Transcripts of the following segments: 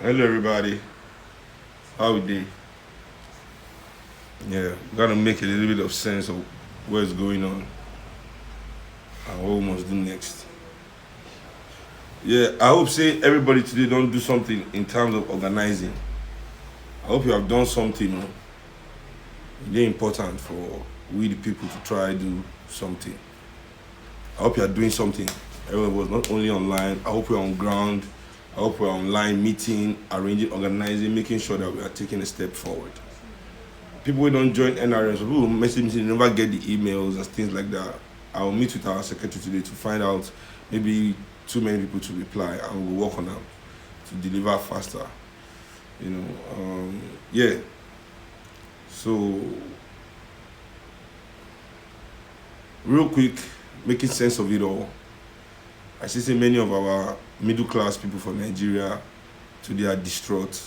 Hello, everybody. How we dey? Yeah, gotta make a little bit of sense of what's going on and what we must do next. Yeah, I hope say everybody today don't do something in terms of organizing. I hope you have done something. Very important for we the people to try do something. I hope you are doing something. Everyone was not only online. I hope we're on ground. I hope we're online meeting, arranging, organizing, making sure that we are taking a step forward. People who don't join NRS, people who message me, they never get the emails and things like that. I will meet with our secretary today to find out maybe too many people to reply and we'll work on them to deliver faster. Yeah. So, real quick, making sense of it all. I see many of our middle class people from Nigeria today are distraught.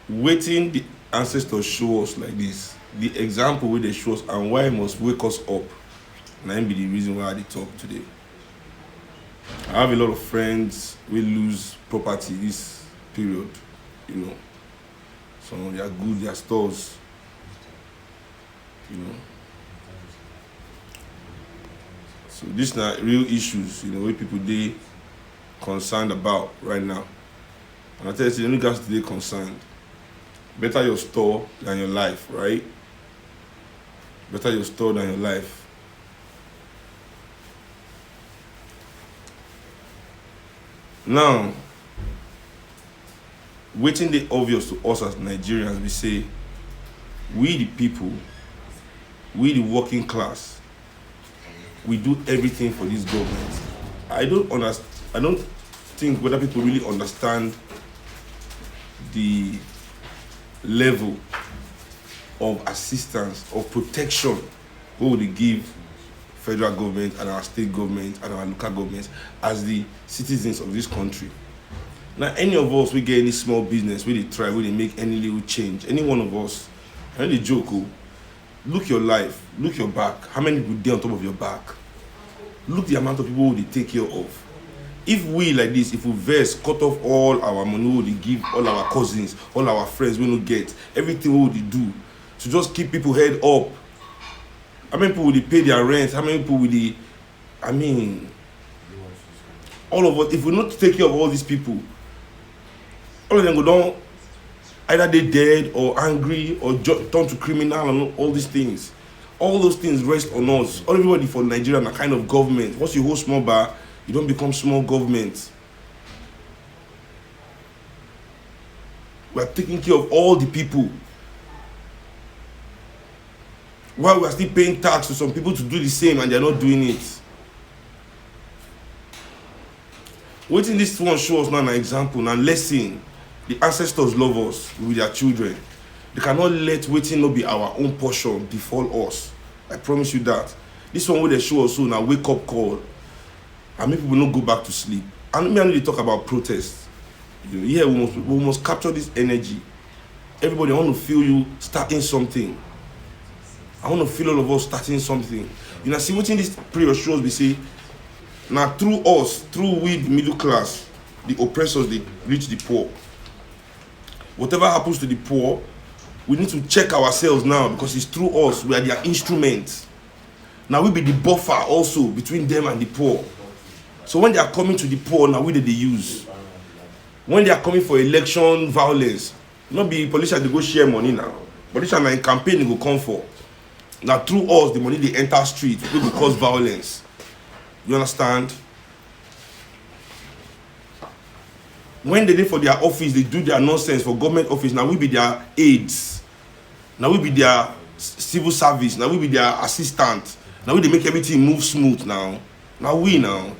Waiting the ancestors show us like this, the example where they show us and why it must wake us up. And that be the reason why I talk today. I have a lot of friends who lose property this period, Some of their goods, their stores, So these are real issues, where people they concerned about right now. And I tell you, the only guys today concerned. Better your store than your life, right? Better your store than your life. Now, waiting the obvious to us as Nigerians, we say, we the people, we the working class, we do everything for this government. I don't think whether people really understand the level of assistance, of protection we would give federal government and our state government and our local governments as the citizens of this country. Now, any of us, we get any small business, we try, we make any little change. Any one of us, I know the joke, look your life, look your back. How many people there on top of your back? Look the amount of people who they take care of. If we like this, if we verse, cut off all our money, we would give all our cousins, all our friends, we don't get everything we would do to just keep people head up. How many people will they pay their rent? How many people will they? All of us. If we not take care of all these people, all of them go down. Either they dead or angry or turn to criminal and all these things. All those things rest on us. Everybody for Nigeria are kind of government. Once you hold small bar, you don't become small government. We are taking care of all the people. While we are still paying tax to some people to do the same and they are not doing it. Waiting this one show us now an example, now lesson. The ancestors love us with their children. They cannot let waiting not be our own portion befall us. I promise you that. This one where they show us soon, a wake up call. And make people not go back to sleep. And me and they talk about protest. Yeah, we must capture this energy. Everybody, I want to feel you starting something. I want to feel all of us starting something. See what in this period shows we say, now through us, through we the middle class, the oppressors, they reach the poor. Whatever happens to the poor, we need to check ourselves now because it's through us. We are their instruments. Now we be the buffer also between them and the poor. So when they are coming to the poor, now we they use. When they are coming for election violence, not be politicians they go share money now. Politicians are in campaign they go come for. Now through us, the money they enter street, we will cause violence. You understand? When they did for their office, they do their nonsense for government office. Now we be their aides. Now we be their civil service. Now we be their assistant. Now we they make everything move smooth now. Now we now.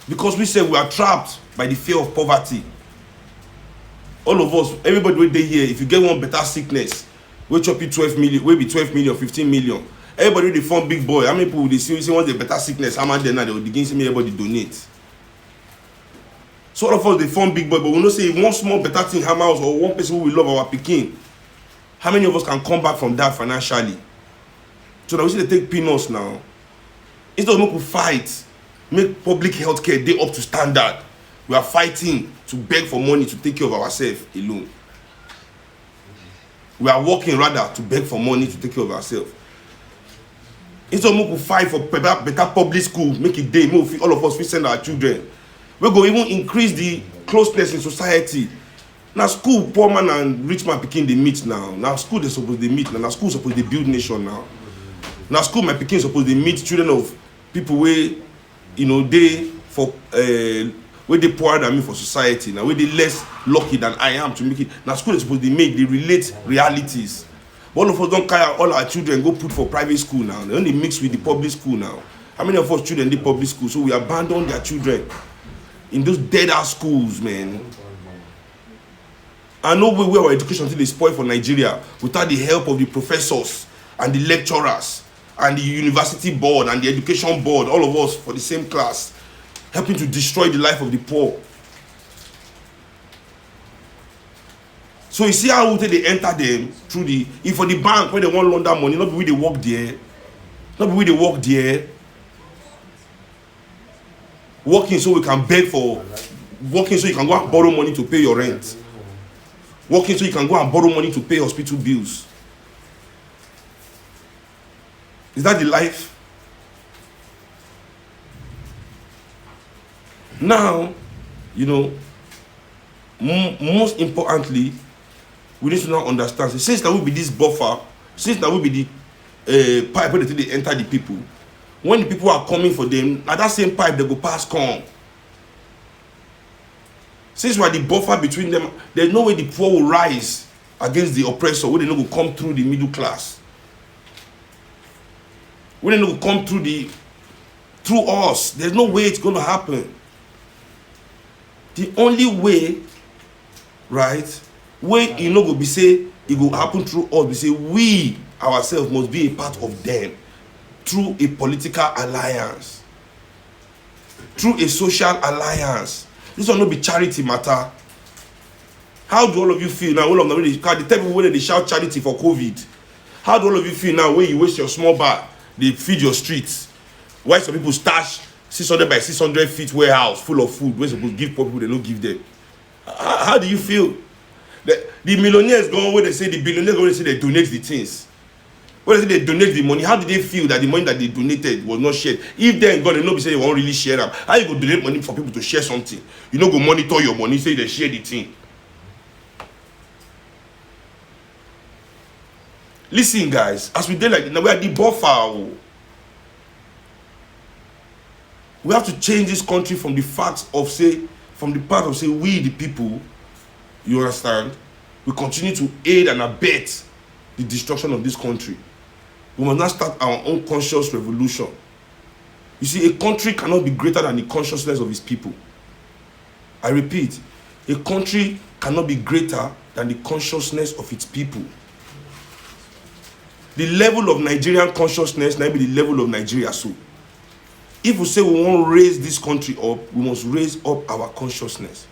Because we say we are trapped by the fear of poverty. All of us, everybody will be here. If you get one better sickness, we'll chop you 12 million, we'll be 12 million, 15 million. Everybody they form big boy. How many people will they see once the better sickness? How much they now they will begin to see everybody donate. So all of us they form big boy, but we don't say one small better thing hammer us or one person who will love our Peking. How many of us can come back from that financially? So now we see they take peanuts now. Instead of make fight, make public health care dey up to standard, we are fighting to beg for money to take care of ourselves alone. We are working rather to beg for money to take care of ourselves. Instead of make fight for better public school, make it day, make all of us fit send our children. We go even increase the closeness in society. Now school, poor man and rich man pikin dey meet now. Now school they suppose dey meet now. Now school suppose dey build nation now. Now school my pikin suppose dey meet children of people wey dey for wey dey poorer than me for society. Now wey dey less lucky than I am to make it. Now school they suppose dey make, they relate realities. But all of us don't carry all our children go put for private school now. They only mix with the public school now. How many of us children dey public school? So we abandon their children in those dead ass schools, man. And no way where our education until they spoil for Nigeria without the help of the professors and the lecturers and the university board and the education board, all of us for the same class, helping to destroy the life of the poor. So you see how they enter them through the, if for the bank when they want launder money, not be where they work there, not be where they work there, working so we can beg for, working so you can go and borrow money to pay your rent, working so you can go and borrow money to pay hospital bills. Is that the life? Now, most importantly, we need to now understand, since there will be this buffer, since there will be the pipe where they enter the people, when the people are coming for them, at that same pipe they go pass come. Since we are the buffer between them, there's no way the poor will rise against the oppressor, where they no go come through the middle class. Where they no go come through us. There's no way it's going to happen. The only way, right, where you know go be say it will happen through us, we say we ourselves must be a part of them through a political alliance, through a social alliance. This will not be charity matter. How do all of you feel now? All of them, the tell people when they shout charity for COVID. How do all of you feel now when you waste your small bar, they feed your streets? Why some people stash 600 by 600 feet warehouse full of food? We're supposed to give poor people, they don't give them. How do you feel? The millionaires go where they say the billionaires go where they say they donate the things. When they say they donate the money, how do they feel that the money that they donated was not shared? If then God, they know say they won't really share them. How you go donate money for people to share something? You know, go monitor your money, say they share the thing. Listen, guys, as we did like now, we are the buffer. We have to change this country from the part of say we the people. You understand? We continue to aid and abet the destruction of this country. We must now start our own conscious revolution. You see, a country cannot be greater than the consciousness of its people. I repeat, a country cannot be greater than the consciousness of its people. The level of Nigerian consciousness may be the level of Nigeria. So, if we say we want to raise this country up, we must raise up our consciousness.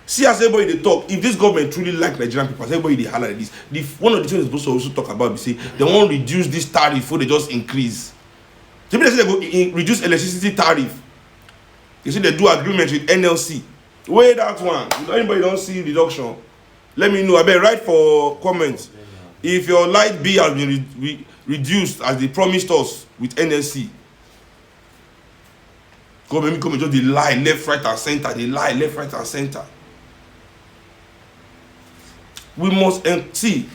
See, as everybody they talk, if this government truly like Nigerian people, as everybody they holler like this, one of the things they're supposed to also talk about is say they want to reduce this tariff before they just increase. So they say they go reduce electricity tariff. You see they do agreement with NLC. Where that one? If anybody don't see reduction, let me know. I better write for comments. If your light bill has been reduced as they promised us with NLC. Come and just they lie left, right, and center. They lie left, right, and center. We must see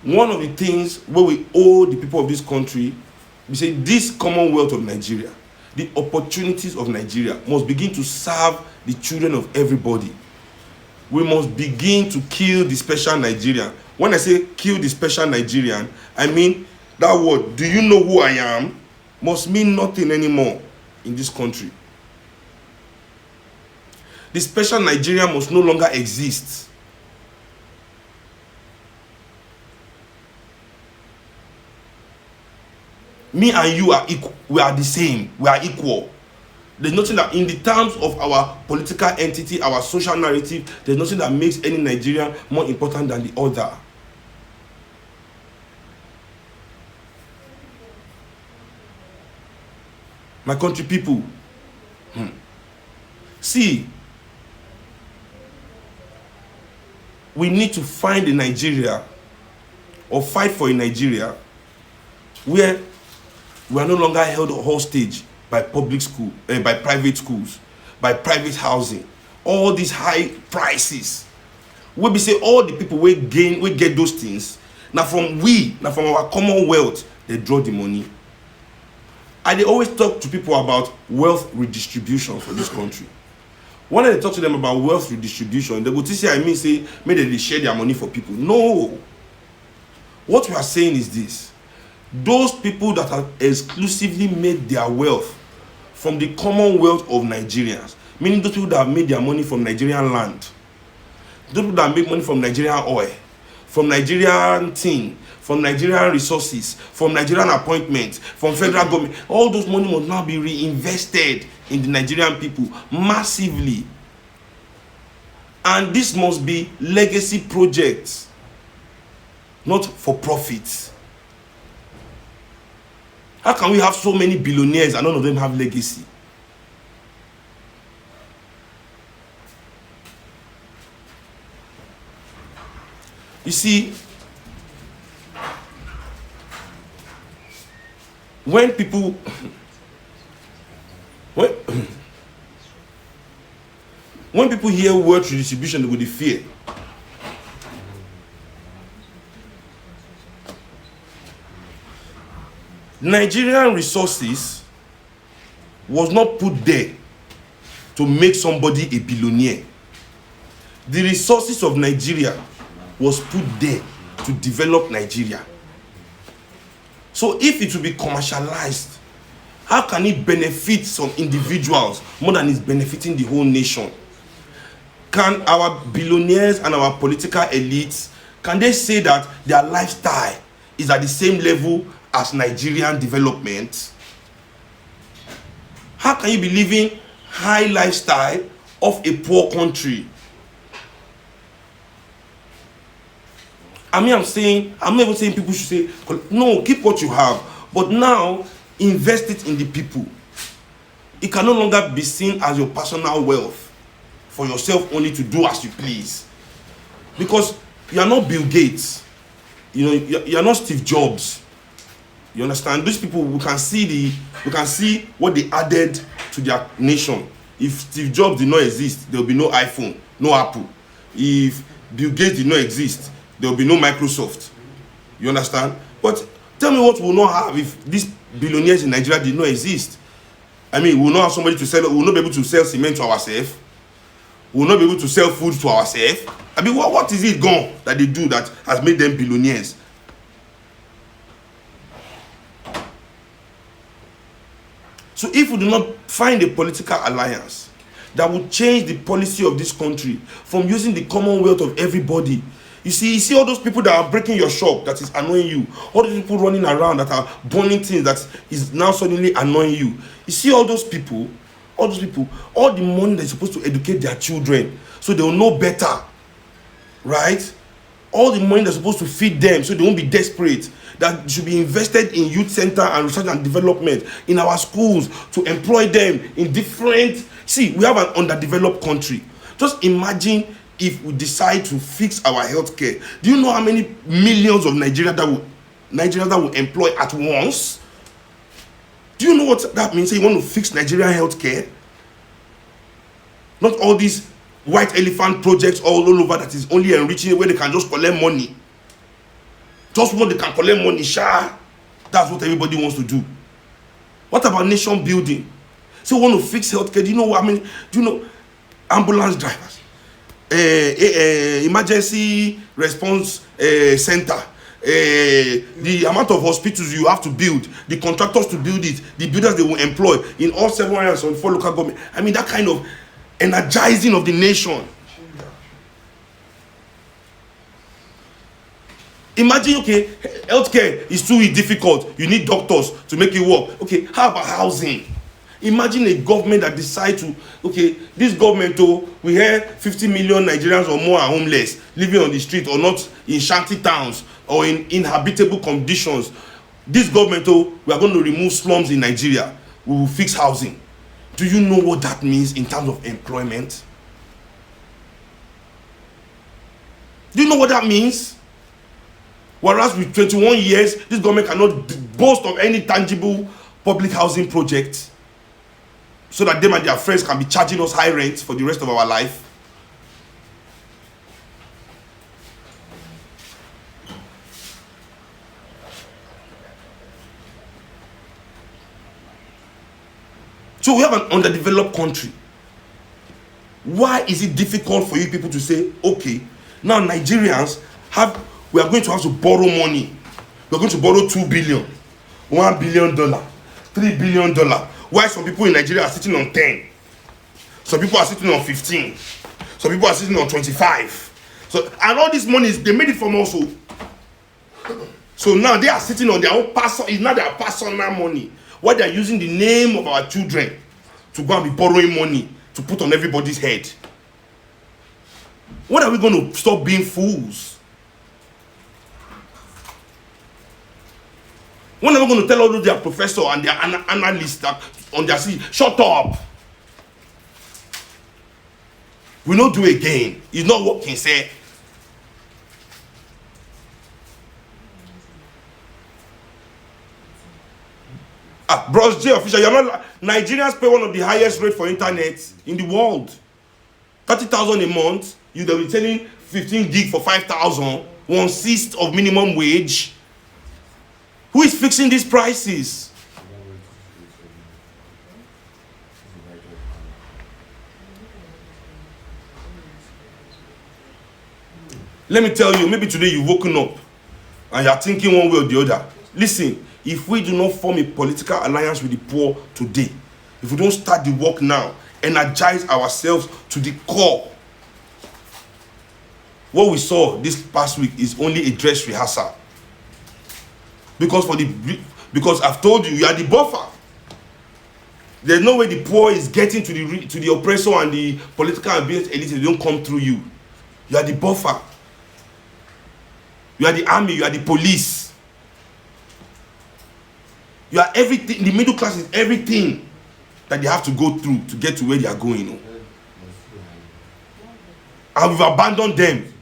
one of the things where we owe the people of this country. We say this Commonwealth of Nigeria, the opportunities of Nigeria must begin to serve the children of everybody. We must begin to kill the special Nigerian. When I say kill the special Nigerian, I mean that word, do you know who I am, must mean nothing anymore in this country. The special Nigerian must no longer exist. Me and you are equal. We are the same. We are equal. There's nothing that, in the terms of our political entity, our social narrative, there's nothing that makes any Nigerian more important than the other. My country people, see, we need to find a Nigeria or fight for a Nigeria where we are no longer held hostage by public school, by private schools, by private housing, all these high prices. We be say all the people we get those things. Now from our commonwealth, they draw the money. And they always talk to people about wealth redistribution for this country. When I talk to them about wealth redistribution, they go to say, maybe they share their money for people. No. What we are saying is this. Those people that have exclusively made their wealth from the commonwealth of Nigerians, meaning those people that have made their money from Nigerian land, those people that make money from Nigerian oil, from Nigerian tin, from Nigerian resources, from Nigerian appointments, from federal government, all those money must now be reinvested in the Nigerian people massively. And this must be legacy projects, not for profit. How can we have so many billionaires and none of them have legacy? You see, when people when people hear wealth redistribution, they go dey fear. Nigerian resources was not put there to make somebody a billionaire. The resources of Nigeria was put there to develop Nigeria. So if it will be commercialized, how can it benefit some individuals more than it's benefiting the whole nation? Can our billionaires and our political elites, can they say that their lifestyle is at the same level as Nigerian development? How can you be living high lifestyle of a poor country? I'm not even saying people should say, no, keep what you have. But now, invest it in the people. It can no longer be seen as your personal wealth for yourself only to do as you please. Because you are not Bill Gates. You are not Steve Jobs. You understand? These people, we can see what they added to their nation. If Steve Jobs did not exist, there will be no iPhone, no Apple. If Bill Gates did not exist, there will be no Microsoft. You understand? But tell me what we will not have if these billionaires in Nigeria did not exist. I mean, we will not have somebody to sell, we will not be able to sell cement to ourselves. We will not be able to sell food to ourselves. I mean, what is it gone that they do that has made them billionaires? So if we do not find a political alliance that will change the policy of this country from using the commonwealth of everybody. You see all those people that are breaking your shop that is annoying you, all those people running around that are burning things that is now suddenly annoying you. You see all those people, all the money they're supposed to educate their children so they will know better, right? All the money they're supposed to feed them so they won't be desperate, that should be invested in youth center and research and development in our schools to employ them in different. See, we have an underdeveloped country. Just imagine if we decide to fix our healthcare. Do you know how many millions of Nigerians that will employ at once? Do you know what that means? You want to fix Nigerian healthcare? Not all these white elephant projects all over that is only enriching where they can just collect money. Just what they can collect money, that's what everybody wants to do. What about nation building? So we want to fix healthcare. Do you know what I mean? Do you know ambulance drivers, emergency response center, the amount of hospitals you have to build, the contractors to build it, the builders they will employ in all 704 local government. I mean, that kind of energizing of the nation. Imagine, okay, healthcare is too difficult. You need doctors to make it work. Okay, how about housing? Imagine a government that decides to, okay, this government, we hear 50 million Nigerians or more are homeless, living on the street or not in shanty towns or in inhabitable conditions. This government, we are going to remove slums in Nigeria. we will fix housing. Do you know what that means in terms of employment? Do you know what that means? Whereas with 21 years, this government cannot boast of any tangible public housing project so that them and their friends can be charging us high rent for the rest of our life. So we have an underdeveloped country. Why is it difficult for you people to say, okay, now Nigerians we are going to have to borrow money. We're going to borrow $2 billion, $1 billion, $3 billion. Why some people in Nigeria are sitting on 10? Some people are sitting on 15. Some people are sitting on 25. So, and all this money, they made it from us. So now they are sitting on their own personal, it's not their personal money. Why they are using the name of our children to go and be borrowing money to put on everybody's head. When are we going to stop being fools? When are we going to tell all of their professors and their analysts that on their seat, shut up? We don't do again. It's not what can say. Bros J official, you're not. Nigerians pay one of the highest rates for internet in the world. 30,000 a month. You'll be selling 15 gig for 5,000, 1/6 of minimum wage. Who is fixing these prices? Let me tell you, maybe today you've woken up and you're thinking one way or the other. Listen, if we do not form a political alliance with the poor today, if we don't start the work now, energize ourselves to the core, what we saw this past week is only a dress rehearsal. Because I've told you, you are the buffer. There's no way the poor is getting to the oppressor and the political and business elite. They don't come through you. You are the buffer. You are the army. You are the police. You are everything. The middle class is everything that they have to go through to get to where they are going. And we've abandoned them.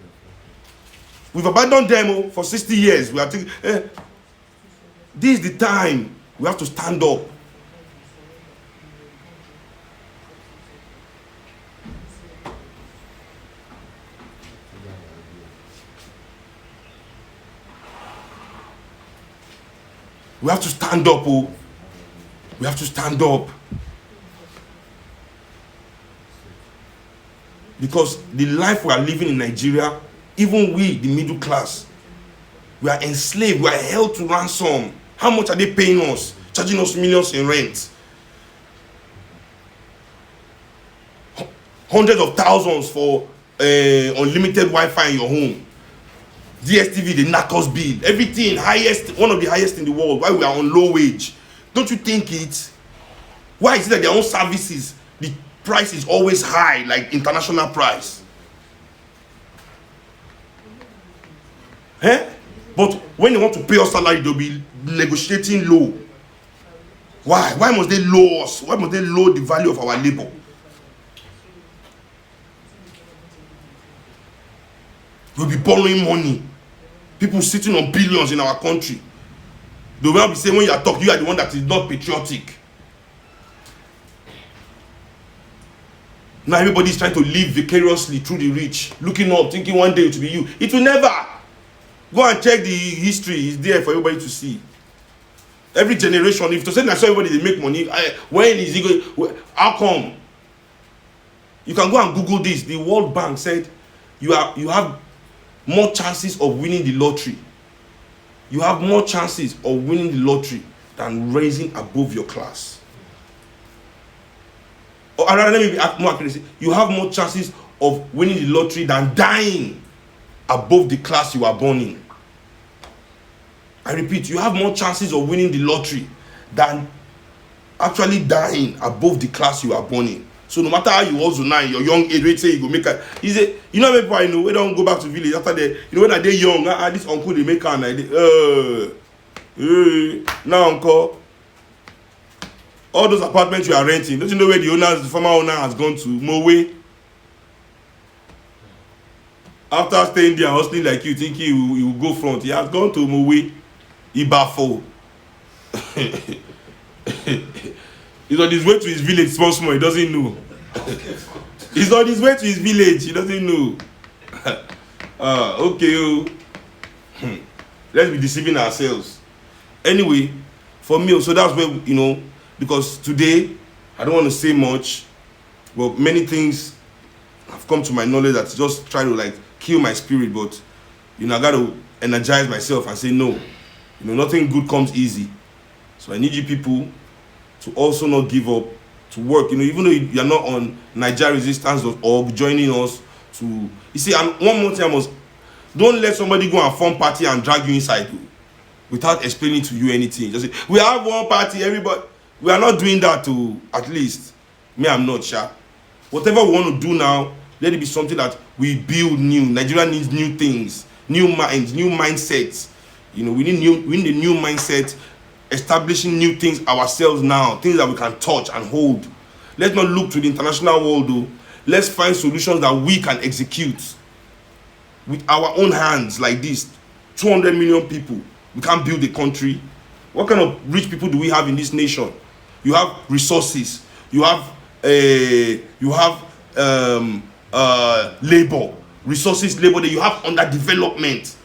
We've abandoned them for 60 years. We are thinking, this is the time we have to stand up. We have to stand up. We have to stand up. Because the life we are living in Nigeria, even we, the middle class, we are enslaved. We are held to ransom. How much are they paying us? Charging us millions in rent. Hundreds of thousands for unlimited Wi-Fi in your home. DSTV, the Narcos bill. Everything, highest, one of the highest in the world. Why we are on low wage. Don't you think it? Why is it that their own services, the price is always high, like international price? But when they want to pay us salary, they'll be negotiating low. Why? Why must they lower us? Why must they lower the value of our labor? We'll be borrowing money. People sitting on billions in our country. They will be saying when you are talking, you are the one that is not patriotic. Now everybody is trying to live vicariously through the rich, looking up, thinking one day it will be you. It will never. Go and check the history. It's there for everybody to see. Every generation, if to say that everybody they make money, when is it going? How come? You can go and Google this. The World Bank said you have more chances of winning the lottery. You have more chances of winning the lottery than raising above your class. Or rather, let me be more accurate. You have more chances of winning the lottery than dying above the class you are born in. I repeat, you have more chances of winning the lottery than actually dying above the class you are born in. So no matter how you also now in your young age, we say you go make a. He say, you know, people I know, we don't go back to village after they, you know, when they young, this uncle they make an idea. Now uncle, All those apartments you are renting, don't you know where the former owner has gone to? Mowe. After staying there, hustling like you, thinking he will go front, he has gone to Mowe. Ibafo. He's on his way to his village, small, he doesn't know. He's on his way to his village, he doesn't know. Okay. Let's be deceiving ourselves. Anyway, for me, so that's where, because today, I don't want to say much, but many things have come to my knowledge that just try to kill my spirit, but I got to energize myself and say no. Nothing good comes easy. So I need you people to also not give up, to work. Even though you're not on Nigeria Resistance or joining us to. You see, and one more thing, don't let somebody go and form party and drag you inside without explaining to you anything. Just say, we have one party, everybody. We are not doing that to, at least. Me, I'm not sure. Whatever we want to do now, let it be something that we build new. Nigeria needs new things, new minds, new mindsets. We need a new mindset, establishing new things ourselves now, things that we can touch and hold. Let's not look to the international world though. Let's find solutions that we can execute with our own hands like this. 200 million people. We can't build a country. What kind of rich people do we have in this nation? You have resources. You have labor. Resources, labor that you have underdevelopment.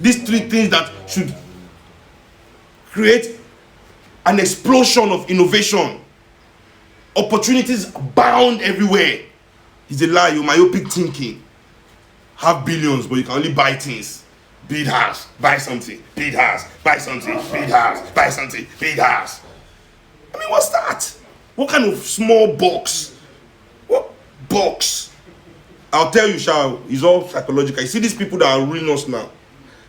These three things that should create an explosion of innovation. Opportunities abound everywhere. It's a lie, you're myopic thinking. Have billions, but you can only buy things. Build house, buy something. Build house, buy something. Build house, buy something. Build house. I mean, what's that? What kind of small box? What box? I'll tell you, Shao, it's all psychological. You see these people that are ruling us now?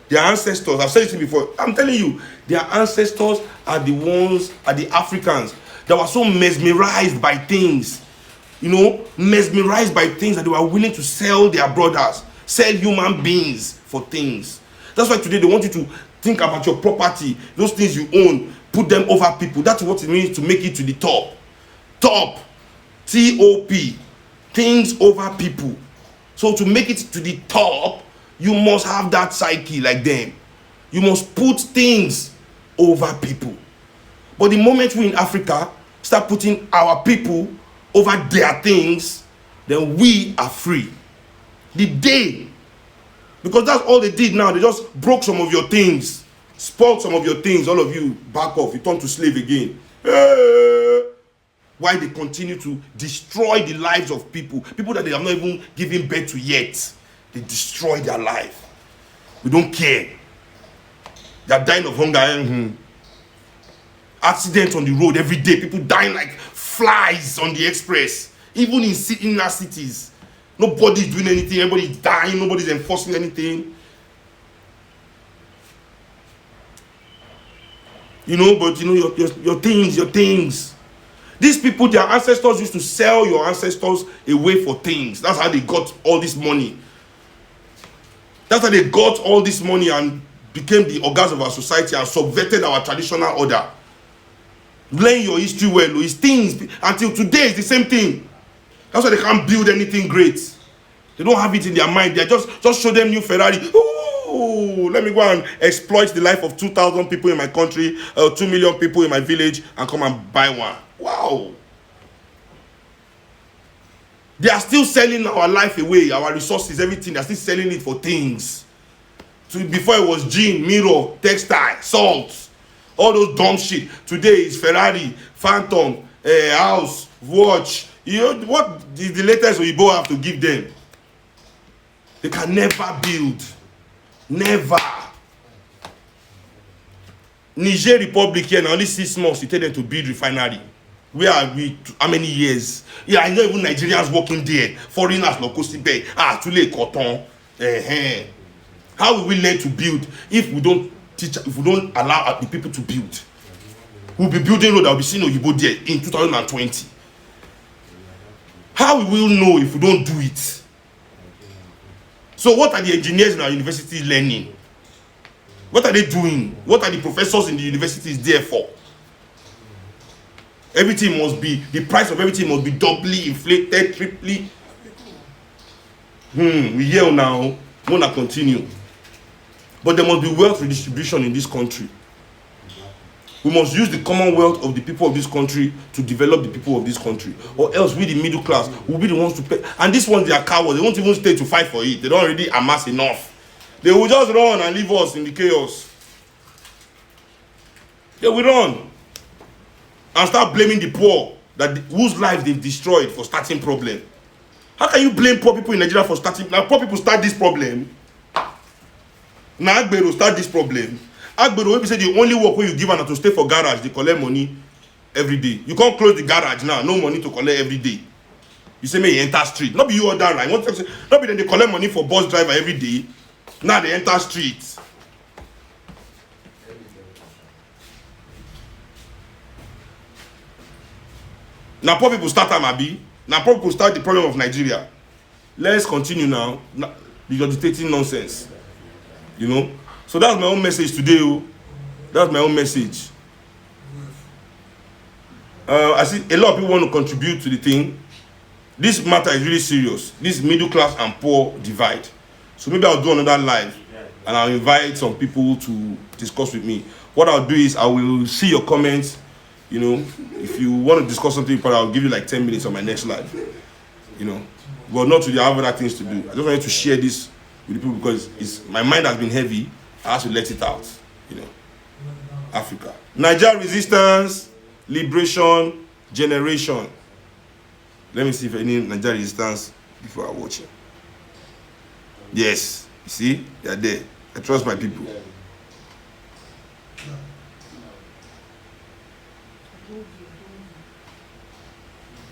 Their ancestors, I've said it before, I'm telling you, their ancestors are the Africans that were so mesmerized by things, mesmerized by things that they were willing to sell their brothers, sell human beings for things. That's why today they want you to think about your property, those things you own, put them over people. That's what it means to make it to the top. Top. T-O-P. Things over people. So to make it to the top, you must have that psyche like them. You must put things over people. But the moment we in Africa start putting our people over their things, then we are free. The day, because that's all they did now, they just broke some of your things, spoiled some of your things, all of you back off, you turn to slave again. Why they continue to destroy the lives of people that they have not even given birth to yet. They destroy their life. We don't care. They are dying of hunger. Accidents on the road every day. People dying like flies on the express. Even in inner cities. Nobody's doing anything. Everybody's dying. Nobody's enforcing anything. But your things. These people, their ancestors used to sell your ancestors away for things. That's how they got all this money. That's how they got all this money and became the organs of our society and subverted our traditional order. Learn your history well. It's things. Until today, it's the same thing. That's why they can't build anything great. They don't have it in their mind. They just show them new Ferrari. Ooh, let me go and exploit the life of 2,000 people in my country, 2 million people in my village, and come and buy one. Wow. They are still selling our life away, our resources, everything. They are still selling it for things. So before it was gin, mirror, textile, salt, all those dumb shit. Today is Ferrari, Phantom, house, watch. What is the latest Oyibo have to give them? They can never build. Never. Niger Republic here, now only 6 months, you tell them to build refinery. Where are we? How many years? Yeah, I know even Nigerians working there. Foreigners, Lokosi Bay. Tule Cotton. How will we learn to build if we don't teach, if we don't allow the people to build? We'll be building road that will be seen Oyibo there in 2020. How will we know if we don't do it? So what are the engineers in our universities learning? What are they doing? What are the professors in the universities there for? Everything must be, the price of everything must be doubly inflated, triply. We hear now, wanna continue. But there must be wealth redistribution in this country. We must use the commonwealth of the people of this country to develop the people of this country. Or else we, the middle class, will be the ones to pay. And this ones, they are cowards. They won't even stay to fight for it. They don't already amass enough. They will just run and leave us in the chaos. They will run. And start blaming the poor, whose lives they've destroyed for starting problem. How can you blame poor people in Nigeria for starting? Now poor people start this problem. Now Agbero start this problem. Agbero will say the only work when you give her to stay for garage, they collect money every day. You can't close the garage now, no money to collect every day. You say me enter street. Not be you order right. Not be then they collect money for bus driver every day. Now they enter street. Now poor people start Amabi. Now poor people start the problem of Nigeria. Let's continue now. You're dictating nonsense. You know? So that's my own message today. That's my own message. I see a lot of people want to contribute to the thing. This matter is really serious. This middle class and poor divide. So maybe I'll do another live and I'll invite some people to discuss with me. What I'll do is I will see your comments. You know, if you want to discuss something, I'll give you like 10 minutes on my next live. You know, but not to have other things to do. I just wanted to share this with the people because my mind has been heavy. I have to let it out. You know, Africa, Nigeria resistance, liberation, generation. Let me see if any Nigeria resistance before I watch it. Yes, you see, they're there. I trust my people.